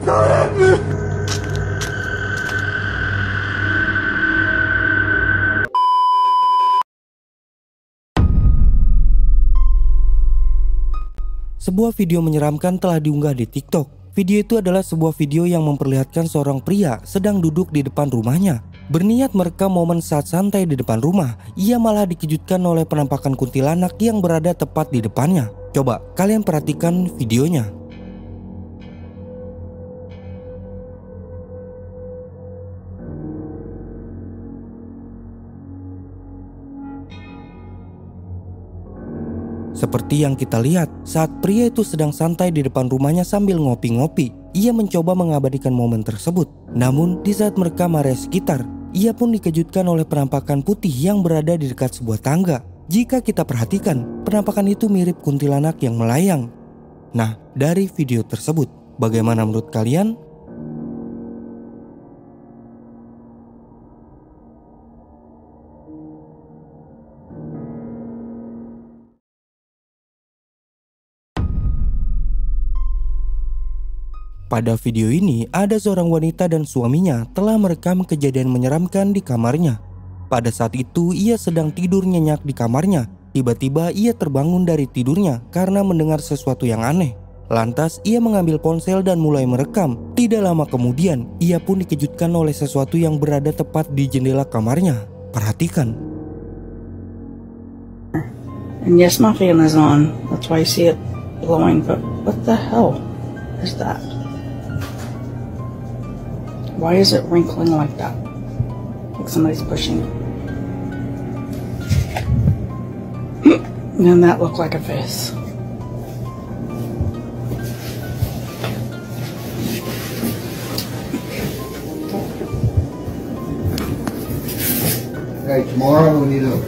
Sebuah video menyeramkan telah diunggah di TikTok. Video itu adalah sebuah video yang memperlihatkan seorang pria sedang duduk di depan rumahnya. Berniat merekam momen saat santai di depan rumah, ia malah dikejutkan oleh penampakan kuntilanak yang berada tepat di depannya. Coba kalian perhatikan videonya. Seperti yang kita lihat, saat pria itu sedang santai di depan rumahnya sambil ngopi-ngopi, ia mencoba mengabadikan momen tersebut. Namun, di saat merekam area sekitar, ia pun dikejutkan oleh penampakan putih yang berada di dekat sebuah tangga. Jika kita perhatikan, penampakan itu mirip kuntilanak yang melayang. Nah, dari video tersebut, bagaimana menurut kalian? Pada video ini, ada seorang wanita dan suaminya telah merekam kejadian menyeramkan di kamarnya. Pada saat itu, ia sedang tidur nyenyak di kamarnya. Tiba-tiba ia terbangun dari tidurnya karena mendengar sesuatu yang aneh. Lantas, ia mengambil ponsel dan mulai merekam. Tidak lama kemudian, ia pun dikejutkan oleh sesuatu yang berada tepat di jendela kamarnya. Perhatikan. And yes, my fan is on. That's why you see it glowing. But what the hell is that? Why is it wrinkling like that? Like somebody's pushing. And then that looked like a face. Hey, tomorrow we need to...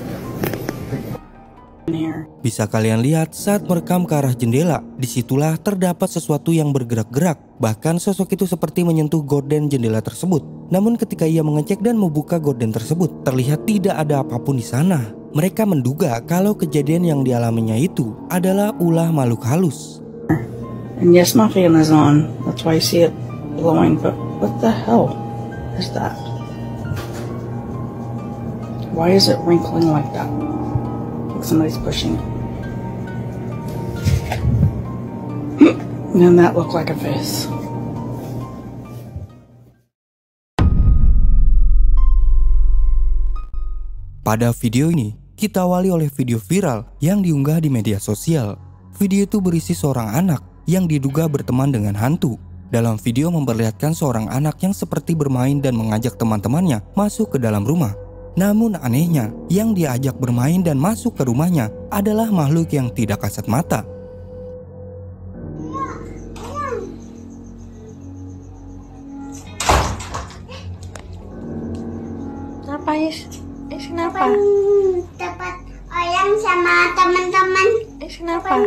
Bisa kalian lihat saat merekam ke arah jendela, disitulah terdapat sesuatu yang bergerak-gerak. Bahkan sosok itu seperti menyentuh gorden jendela tersebut. Namun ketika ia mengecek dan membuka gorden tersebut, terlihat tidak ada apapun di sana. Mereka menduga kalau kejadian yang dialaminya itu adalah ulah makhluk halus. And yes, my fan is on. That's why you see it glowing. But what the hell is that? Why is it wrinkling like that? Like somebody's pushing. And then that looked like a face. Pada video ini, kita awali oleh video viral yang diunggah di media sosial. Video itu berisi seorang anak yang diduga berteman dengan hantu. Dalam video memperlihatkan seorang anak yang seperti bermain dan mengajak teman-temannya masuk ke dalam rumah. Namun anehnya, yang diajak bermain dan masuk ke rumahnya adalah makhluk yang tidak kasat mata. Apa Is? Kenapa? Dapat oyang sama teman-teman. Kenapa?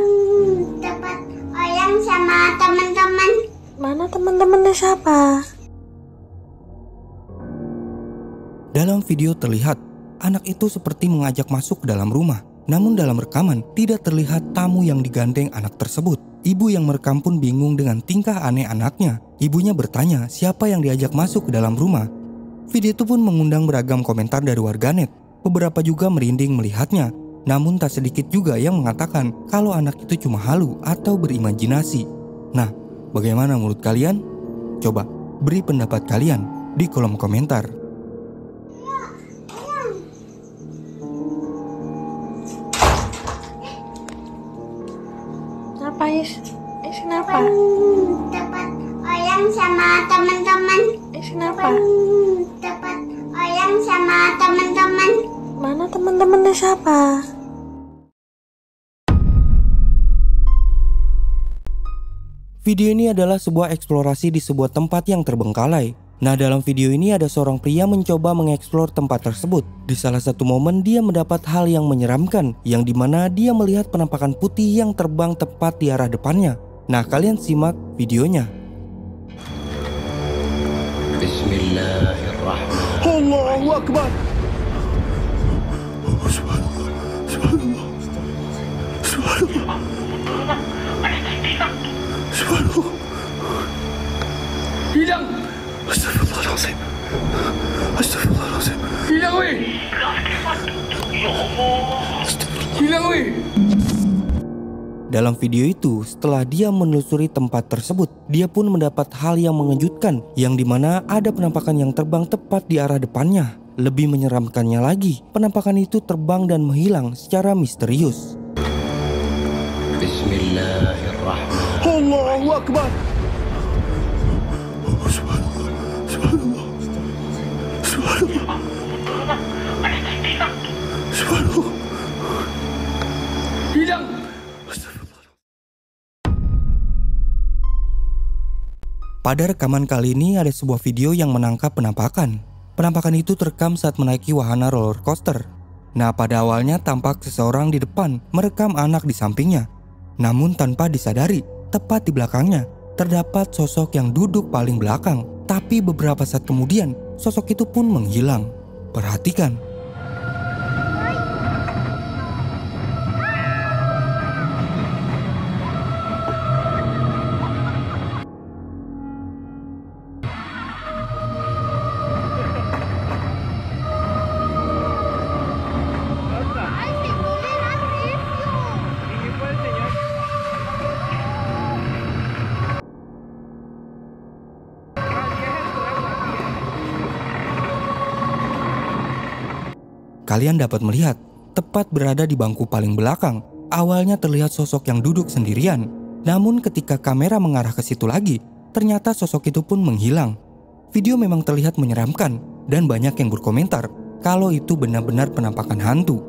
Dapat oyang sama teman-teman. Mana teman-temannya siapa? Dalam video terlihat, anak itu seperti mengajak masuk ke dalam rumah. Namun dalam rekaman, tidak terlihat tamu yang digandeng anak tersebut. Ibu yang merekam pun bingung dengan tingkah aneh anaknya. Ibunya bertanya siapa yang diajak masuk ke dalam rumah. Video itu pun mengundang beragam komentar dari warganet. Beberapa juga merinding melihatnya. Namun tak sedikit juga yang mengatakan kalau anak itu cuma halu atau berimajinasi. Nah, bagaimana menurut kalian? Coba beri pendapat kalian di kolom komentar. Apa Is? Kenapa? Dapat oyang sama teman-teman. Kenapa? Dapat oyang sama teman-teman. Mana teman-temannya siapa? Video ini adalah sebuah eksplorasi di sebuah tempat yang terbengkalai. Nah, dalam video ini ada seorang pria mencoba mengeksplor tempat tersebut. Di salah satu momen dia mendapat hal yang menyeramkan, yang dimana dia melihat penampakan putih yang terbang tepat di arah depannya. Nah, kalian simak videonya. Bismillahirrahmanirrahim. Allahu Akbar. Subhanallah. Subhanallah. Subhanallah. Subhanallah. Hilang. Astagfirullahaladzim. Astagfirullahaladzim. Hilang weh. Hilang weh. Dalam video itu, setelah dia menelusuri tempat tersebut, dia pun mendapat hal yang mengejutkan, yang dimana ada penampakan yang terbang tepat di arah depannya. Lebih menyeramkannya lagi, penampakan itu terbang dan menghilang secara misterius. Bismillahirrahmanirrahim. Allahu Akbar. Subhanallah. Subhanallah. Subhanallah. Subhanallah. Hilang. Pada rekaman kali ini ada sebuah video yang menangkap penampakan. Penampakan itu terekam saat menaiki wahana roller coaster. Nah, pada awalnya tampak seseorang di depan merekam anak di sampingnya. Namun tanpa disadari, tepat di belakangnya terdapat sosok yang duduk paling belakang. Tapi beberapa saat kemudian, sosok itu pun menghilang. Perhatikan. Kalian dapat melihat, tepat berada di bangku paling belakang, awalnya terlihat sosok yang duduk sendirian. Namun ketika kamera mengarah ke situ lagi, ternyata sosok itu pun menghilang. Video memang terlihat menyeramkan, dan banyak yang berkomentar kalau itu benar-benar penampakan hantu.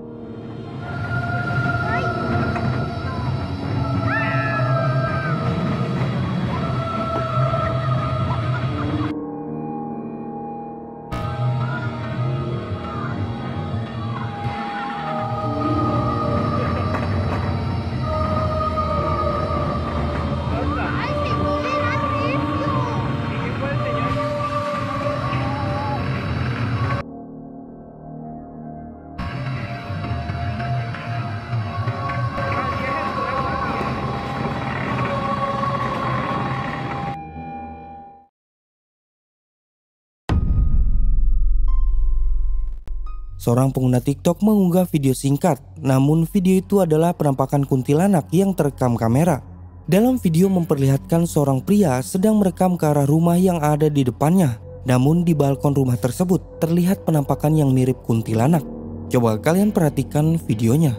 Seorang pengguna TikTok mengunggah video singkat, namun video itu adalah penampakan kuntilanak yang terekam kamera. Dalam video memperlihatkan seorang pria sedang merekam ke arah rumah yang ada di depannya. Namun di balkon rumah tersebut terlihat penampakan yang mirip kuntilanak. Coba kalian perhatikan videonya.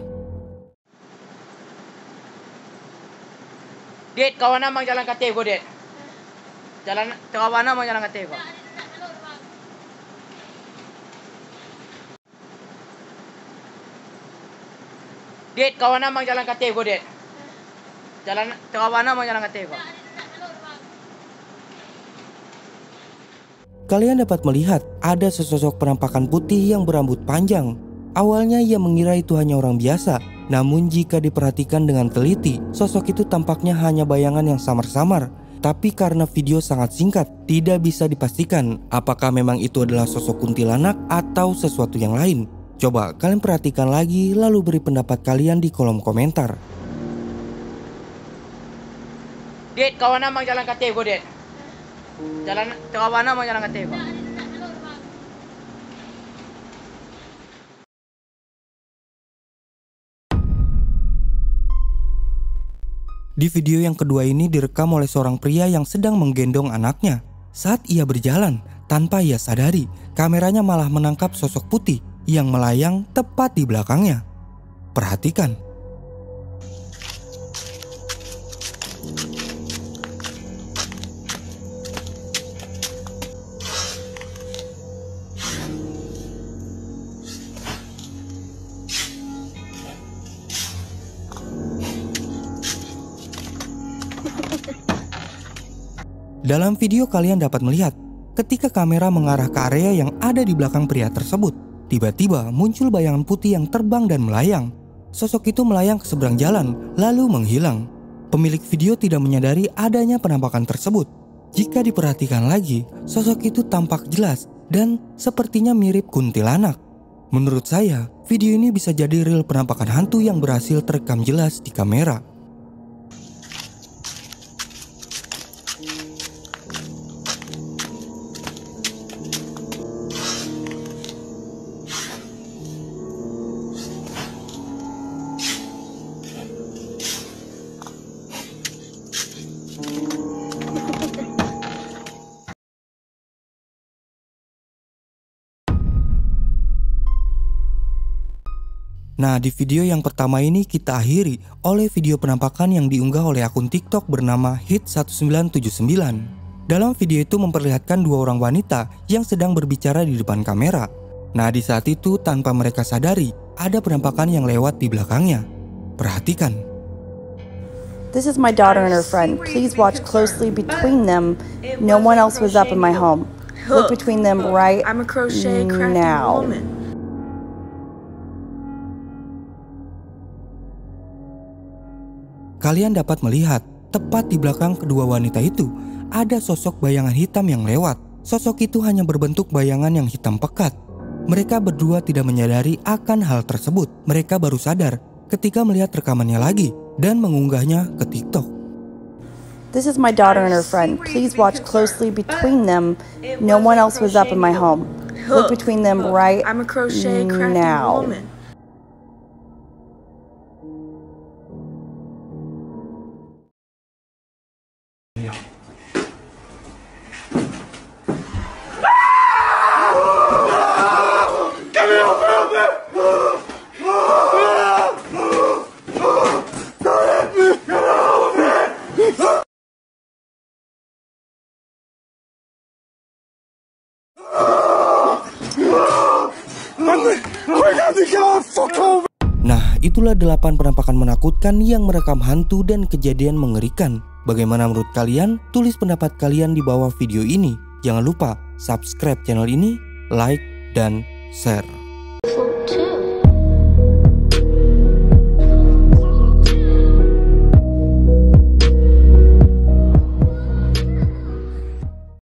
Dek, kawan abang jalan kata go, Dek. Jalan kawan abang jalan kata go. Dek, kawan abang jalan kata go, Dek. Jalan kawan abang jalan kata go. Kalian dapat melihat ada sesosok penampakan putih yang berambut panjang. Awalnya ia mengira itu hanya orang biasa, namun jika diperhatikan dengan teliti, sosok itu tampaknya hanya bayangan yang samar-samar. Tapi karena video sangat singkat, tidak bisa dipastikan apakah memang itu adalah sosok kuntilanak atau sesuatu yang lain. Coba kalian perhatikan lagi lalu beri pendapat kalian di kolom komentar. Dek, kawan abang jalan kata go, Dek. Jalan kawan abang jalan kata go. Di video yang kedua ini direkam oleh seorang pria yang sedang menggendong anaknya. Saat ia berjalan, tanpa ia sadari, kameranya malah menangkap sosok putih yang melayang tepat di belakangnya. Perhatikan. Dalam video kalian dapat melihat ketika kamera mengarah ke area yang ada di belakang pria tersebut, tiba-tiba muncul bayangan putih yang terbang dan melayang. Sosok itu melayang ke seberang jalan lalu menghilang. Pemilik video tidak menyadari adanya penampakan tersebut. Jika diperhatikan lagi, sosok itu tampak jelas dan sepertinya mirip kuntilanak. Menurut saya, video ini bisa jadi real penampakan hantu yang berhasil terekam jelas di kamera. Nah, di video yang pertama ini kita akhiri oleh video penampakan yang diunggah oleh akun TikTok bernama Hit1979. Dalam video itu memperlihatkan dua orang wanita yang sedang berbicara di depan kamera. Nah, di saat itu tanpa mereka sadari, ada penampakan yang lewat di belakangnya. Perhatikan. This is my daughter and her friend. Please watch closely between them. No one else was up in my home. Look between them right now. Kalian dapat melihat, tepat di belakang kedua wanita itu, ada sosok bayangan hitam yang lewat. Sosok itu hanya berbentuk bayangan yang hitam pekat. Mereka berdua tidak menyadari akan hal tersebut. Mereka baru sadar ketika melihat rekamannya lagi dan mengunggahnya ke TikTok. This is my daughter and her friend. Please watch closely between them. No one else was up in my home. Look between them right now. Nah, itulah 8 penampakan menakutkan yang merekam hantu dan kejadian mengerikan. Bagaimana menurut kalian? Tulis pendapat kalian di bawah video ini. Jangan lupa subscribe channel ini, like, dan share.